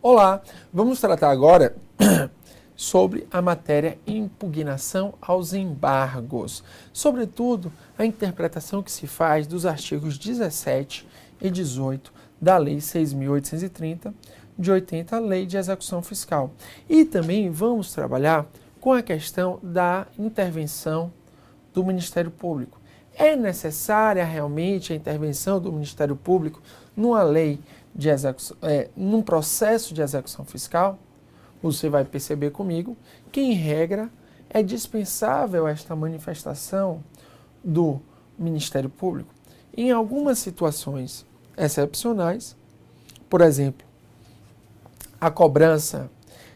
Olá, vamos tratar agora sobre a matéria impugnação aos embargos, sobretudo a interpretação que se faz dos artigos 17 e 18 da Lei 6.830, de 80, Lei de Execução Fiscal. E também vamos trabalhar com a questão da intervenção do Ministério Público. É necessária realmente a intervenção do Ministério Público numa lei de execução, num processo de execução fiscal? Você vai perceber comigo que, em regra, é dispensável esta manifestação do Ministério Público. Em algumas situações excepcionais, por exemplo, a cobrança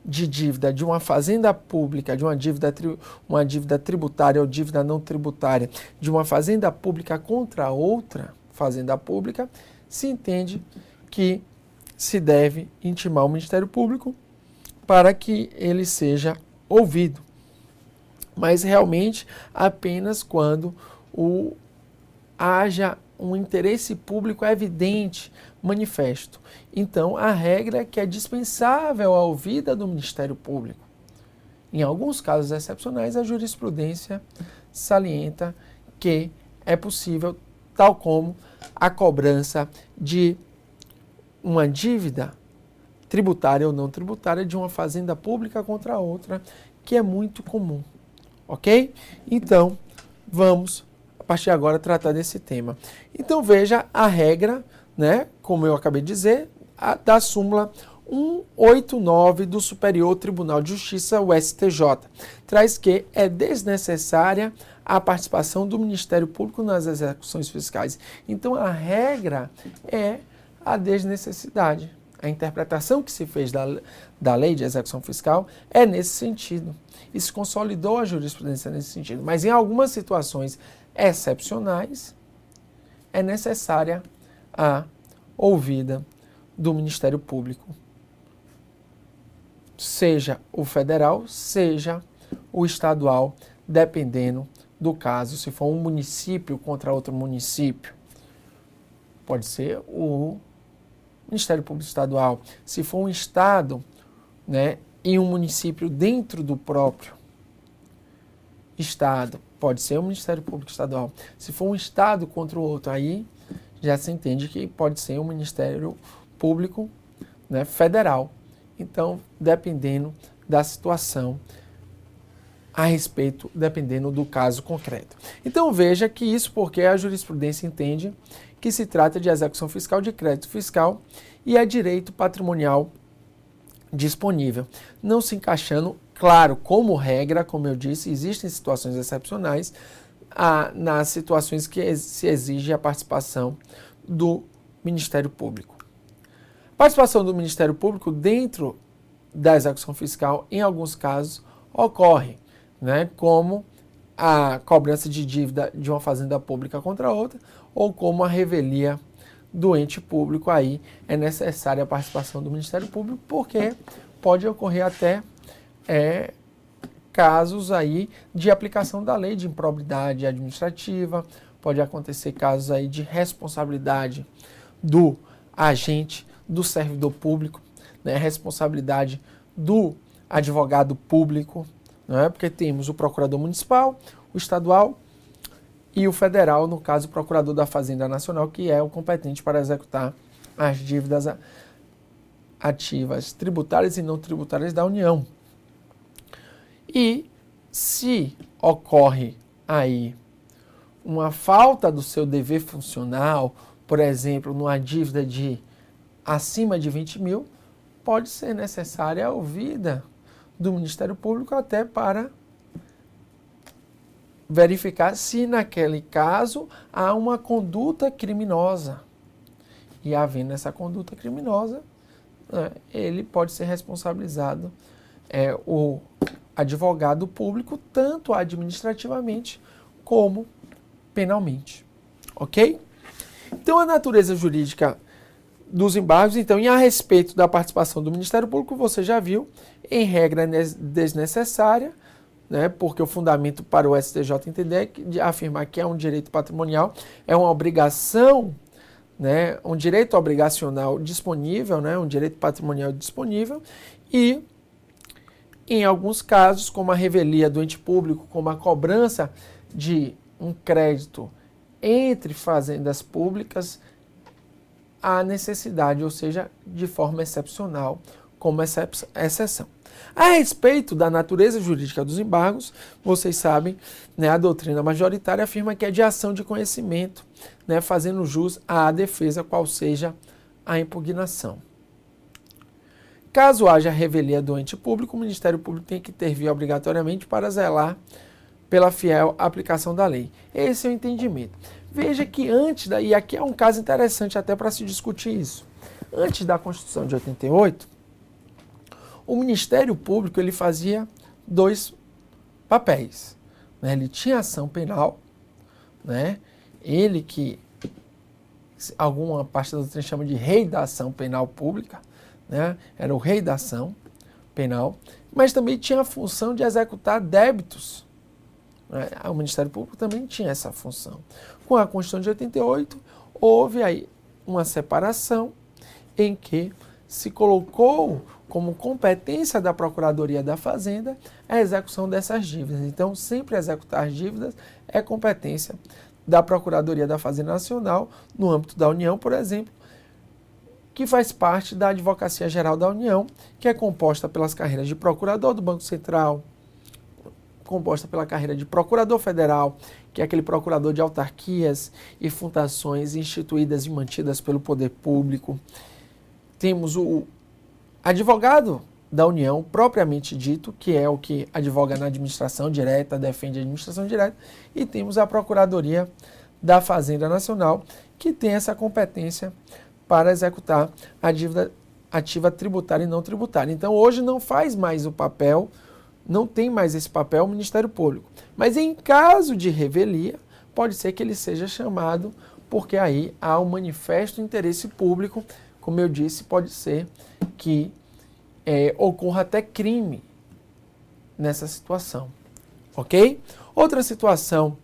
de dívida de uma fazenda pública, de uma dívida tributária ou dívida não tributária, de uma fazenda pública contra outra fazenda pública, se entende que se deve intimar o Ministério Público para que ele seja ouvido. Mas realmente apenas quando haja um interesse público evidente, manifesto. Então, a regra é que é dispensável a ouvida do Ministério Público. Em alguns casos excepcionais, a jurisprudência salienta que é possível, tal como a cobrança de uma dívida tributária ou não tributária de uma fazenda pública contra outra, que é muito comum. Ok? Então, vamos a partir de agora tratar desse tema. Então veja a regra, né, como eu acabei de dizer, da súmula 189 do Superior Tribunal de Justiça, o STJ. Traz que é desnecessária a participação do Ministério Público nas execuções fiscais. Então a regra é a desnecessidade. A interpretação que se fez da lei de execução fiscal é nesse sentido. E se consolidou a jurisprudência nesse sentido. Mas em algumas situações excepcionais, é necessária a ouvida do Ministério Público, seja o federal, seja o estadual, dependendo do caso. Se for um município contra outro município, pode ser o Ministério Público Estadual. Se for um estado, né, e um município dentro do próprio estado, pode ser o Ministério Público Estadual. Se for um estado contra o outro, aí já se entende que pode ser o Ministério Público, né, federal. Então, dependendo da situação a respeito, dependendo do caso concreto. Então, veja que isso porque a jurisprudência entende que se trata de execução fiscal de crédito fiscal e é direito patrimonial disponível, não se encaixando, claro, como regra, como eu disse, existem situações excepcionais, nas situações que se exige a participação do Ministério Público. A participação do Ministério Público dentro da execução fiscal, em alguns casos, ocorre, né, como a cobrança de dívida de uma fazenda pública contra outra, ou como a revelia do ente público. Aí é necessária a participação do Ministério Público, porque pode ocorrer até casos aí de aplicação da lei de improbidade administrativa, pode acontecer casos aí de responsabilidade do agente, do servidor público, né, responsabilidade do advogado público, né, porque temos o procurador municipal, o estadual e o federal, no caso o procurador da Fazenda Nacional, que é o competente para executar as dívidas ativas tributárias e não tributárias da União. E se ocorre aí uma falta do seu dever funcional, por exemplo, numa dívida de acima de 20 mil, pode ser necessária a ouvida do Ministério Público até para verificar se naquele caso há uma conduta criminosa. E havendo essa conduta criminosa, ele pode ser responsabilizado, o advogado público, tanto administrativamente como penalmente. Ok? Então, a natureza jurídica dos embargos, então, e a respeito da participação do Ministério Público, você já viu, em regra desnecessária, né, porque o fundamento para o STJ entender é de afirmar que é um direito patrimonial, é uma obrigação né, um direito obrigacional disponível, né, um direito patrimonial disponível, e em alguns casos, como a revelia do ente público, como a cobrança de um crédito entre fazendas públicas, há necessidade, ou seja, de forma excepcional, como exceção. A respeito da natureza jurídica dos embargos, vocês sabem, né, a doutrina majoritária afirma que é de ação de conhecimento, né, fazendo jus à defesa, qual seja a impugnação. Caso haja revelia do ente público, o Ministério Público tem que intervir obrigatoriamente para zelar pela fiel aplicação da lei. Esse é o entendimento. Veja que e aqui é um caso interessante até para se discutir isso. Antes da Constituição de 88, o Ministério Público ele fazia dois papéis, né? Ele tinha ação penal, né? Ele que alguma parte da doutrina chama de rei da ação penal pública, né? Era o rei da ação penal, mas também tinha a função de executar débitos. Né? O Ministério Público também tinha essa função. Com a Constituição de 88, houve aí uma separação em que se colocou como competência da Procuradoria da Fazenda a execução dessas dívidas. Então, sempre executar as dívidas é competência da Procuradoria da Fazenda Nacional, no âmbito da União, por exemplo, que faz parte da Advocacia Geral da União, que é composta pelas carreiras de Procurador do Banco Central, composta pela carreira de Procurador Federal, que é aquele procurador de autarquias e fundações instituídas e mantidas pelo poder público. Temos o advogado da União, propriamente dito, que é o que advoga na administração direta, defende a administração direta, e temos a Procuradoria da Fazenda Nacional, que tem essa competência para executar a dívida ativa tributária e não tributária. Então, hoje não faz mais o papel, não tem mais esse papel o Ministério Público. Mas em caso de revelia, pode ser que ele seja chamado, porque aí há um manifesto interesse público. Como eu disse, pode ser que ocorra até crime nessa situação, ok? Outra situação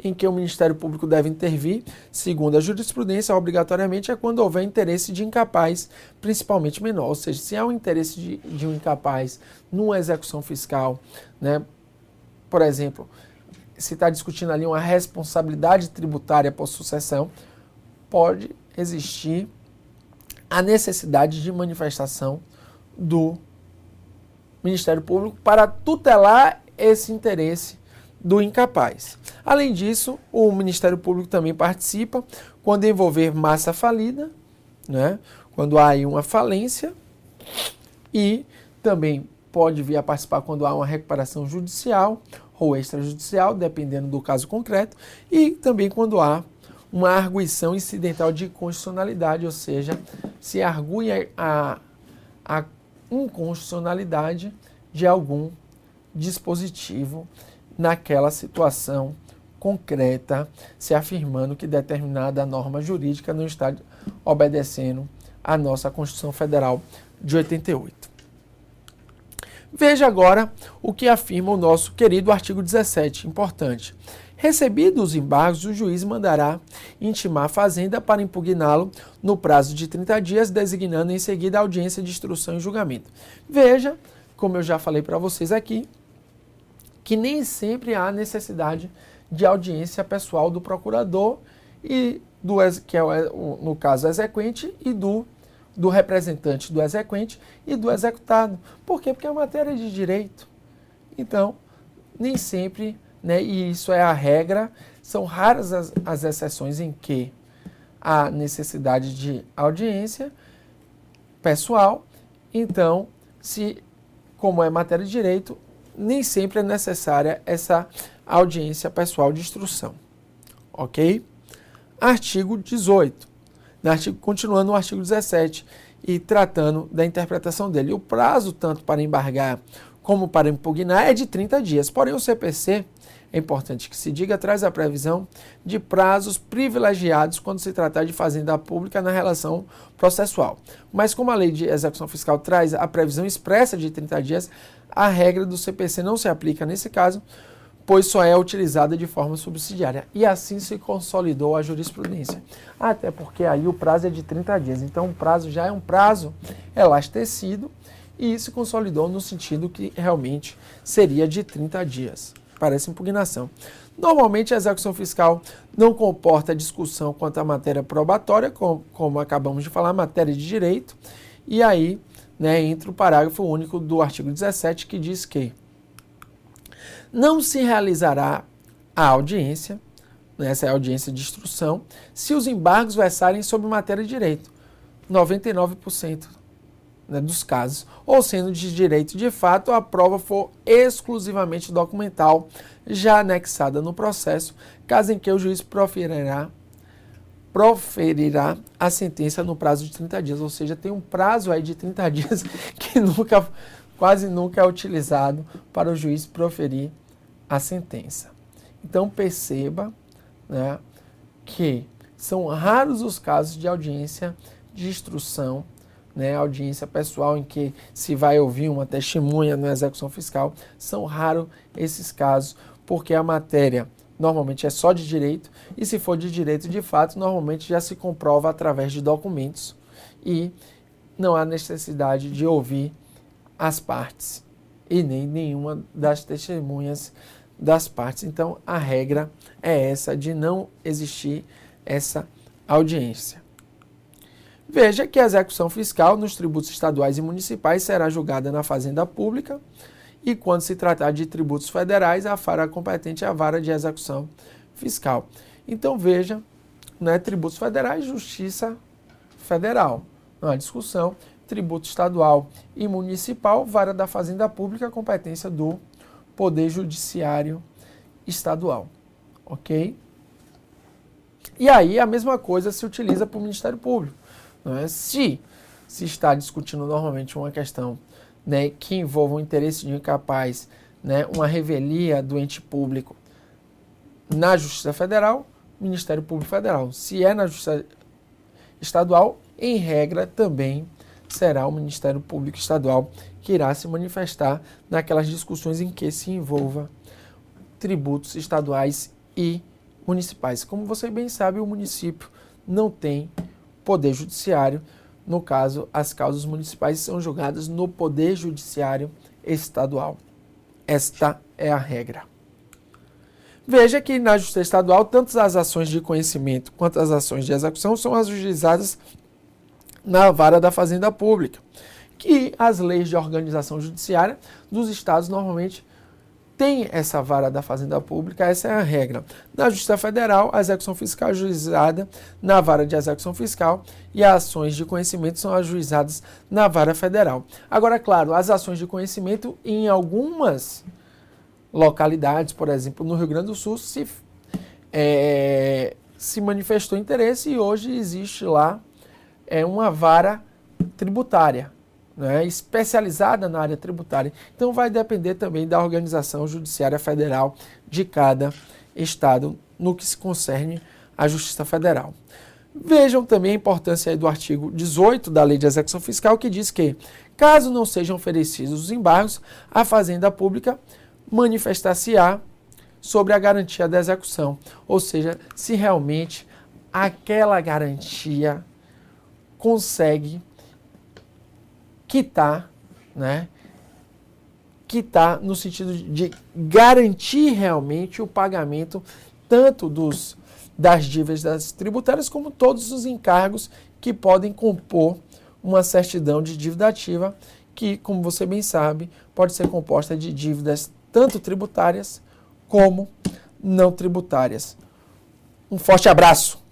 em que o Ministério Público deve intervir, segundo a jurisprudência, obrigatoriamente, é quando houver interesse de incapaz, principalmente menor. Ou seja, se há um interesse de um incapaz numa execução fiscal, né, por exemplo, se está discutindo ali uma responsabilidade tributária por sucessão, pode existir a necessidade de manifestação do Ministério Público para tutelar esse interesse do incapaz. Além disso, o Ministério Público também participa quando envolver massa falida, né? Quando há aí uma falência, e também pode vir a participar quando há uma recuperação judicial ou extrajudicial, dependendo do caso concreto, e também quando há uma arguição incidental de inconstitucionalidade, ou seja, se argui a inconstitucionalidade de algum dispositivo naquela situação concreta, se afirmando que determinada norma jurídica não está obedecendo à nossa Constituição Federal de 88. Veja agora o que afirma o nosso querido artigo 17, importante. Recebidos os embargos, o juiz mandará intimar a Fazenda para impugná-lo no prazo de 30 dias, designando em seguida a audiência de instrução e julgamento. Veja, como eu já falei para vocês aqui, que nem sempre há necessidade de audiência pessoal do procurador, e que é, no caso, exequente, e do representante do exequente e do executado. Por quê? Porque é matéria de direito. Então, nem sempre, né, e isso é a regra, são raras as exceções em que há necessidade de audiência pessoal. Então, como é matéria de direito, nem sempre é necessária essa audiência pessoal de instrução. Ok? Artigo 18. Continuando no artigo 17 e tratando da interpretação dele. O prazo, tanto para embargar como para impugnar, é de 30 dias. Porém, o CPC, é importante que se diga, traz a previsão de prazos privilegiados quando se tratar de fazenda pública na relação processual. Mas como a lei de execução fiscal traz a previsão expressa de 30 dias, a regra do CPC não se aplica nesse caso, pois só é utilizada de forma subsidiária. E assim se consolidou a jurisprudência. Até porque aí o prazo é de 30 dias. Então o prazo já é um prazo elastecido e se consolidou no sentido que realmente seria de 30 dias para essa impugnação. Normalmente a execução fiscal não comporta discussão quanto à matéria probatória, como acabamos de falar, matéria de direito, e aí entra o parágrafo único do artigo 17 que diz que não se realizará a audiência, essa é a audiência de instrução, se os embargos versarem sobre matéria de direito, 99% dos casos, ou sendo de direito de fato, a prova for exclusivamente documental, já anexada no processo, caso em que o juiz proferirá a sentença no prazo de 30 dias, ou seja, tem um prazo aí de 30 dias que quase nunca é utilizado para o juiz proferir a sentença. Então perceba que são raros os casos de audiência de instrução, audiência pessoal em que se vai ouvir uma testemunha na execução fiscal. São raros esses casos, porque a matéria normalmente é só de direito, e se for de direito de fato, normalmente já se comprova através de documentos e não há necessidade de ouvir as partes e nem nenhuma das testemunhas das partes. Então a regra é essa de não existir essa audiência. Veja que a execução fiscal nos tributos estaduais e municipais será julgada na Fazenda Pública e, quando se tratar de tributos federais, a vara competente é a vara de execução fiscal. Então, veja, tributos federais, Justiça Federal. Não há discussão. Tributo estadual e municipal, vara da Fazenda Pública, competência do Poder Judiciário Estadual. Ok? E aí, a mesma coisa se utiliza para o Ministério Público. Se está discutindo normalmente uma questão que envolva um interesse de incapaz, uma revelia do ente público na Justiça Federal, Ministério Público Federal. Se é na Justiça Estadual, em regra também será o Ministério Público Estadual que irá se manifestar naquelas discussões em que se envolva tributos estaduais e municipais. Como você bem sabe, o município não tem Poder Judiciário. No caso, as causas municipais são julgadas no Poder Judiciário Estadual. Esta é a regra. Veja que na Justiça Estadual, tanto as ações de conhecimento quanto as ações de execução são ajuizadas na vara da Fazenda Pública, que as leis de organização judiciária dos estados normalmente tem essa vara da Fazenda Pública, essa é a regra. Na Justiça Federal, a execução fiscal é ajuizada na vara de execução fiscal e as ações de conhecimento são ajuizadas na vara federal. Agora, claro, as ações de conhecimento em algumas localidades, por exemplo, no Rio Grande do Sul, se manifestou interesse e hoje existe lá uma vara tributária, especializada na área tributária. Então vai depender também da organização judiciária federal de cada estado no que se concerne à Justiça Federal. Vejam também a importância aí do artigo 18 da Lei de Execução Fiscal, que diz que, caso não sejam oferecidos os embargos, a Fazenda Pública manifestar-se-á sobre a garantia da execução, ou seja, se realmente aquela garantia consegue quitar, quitar no sentido de garantir realmente o pagamento tanto das dívidas tributárias como todos os encargos que podem compor uma certidão de dívida ativa, que, como você bem sabe, pode ser composta de dívidas tanto tributárias como não tributárias. Um forte abraço!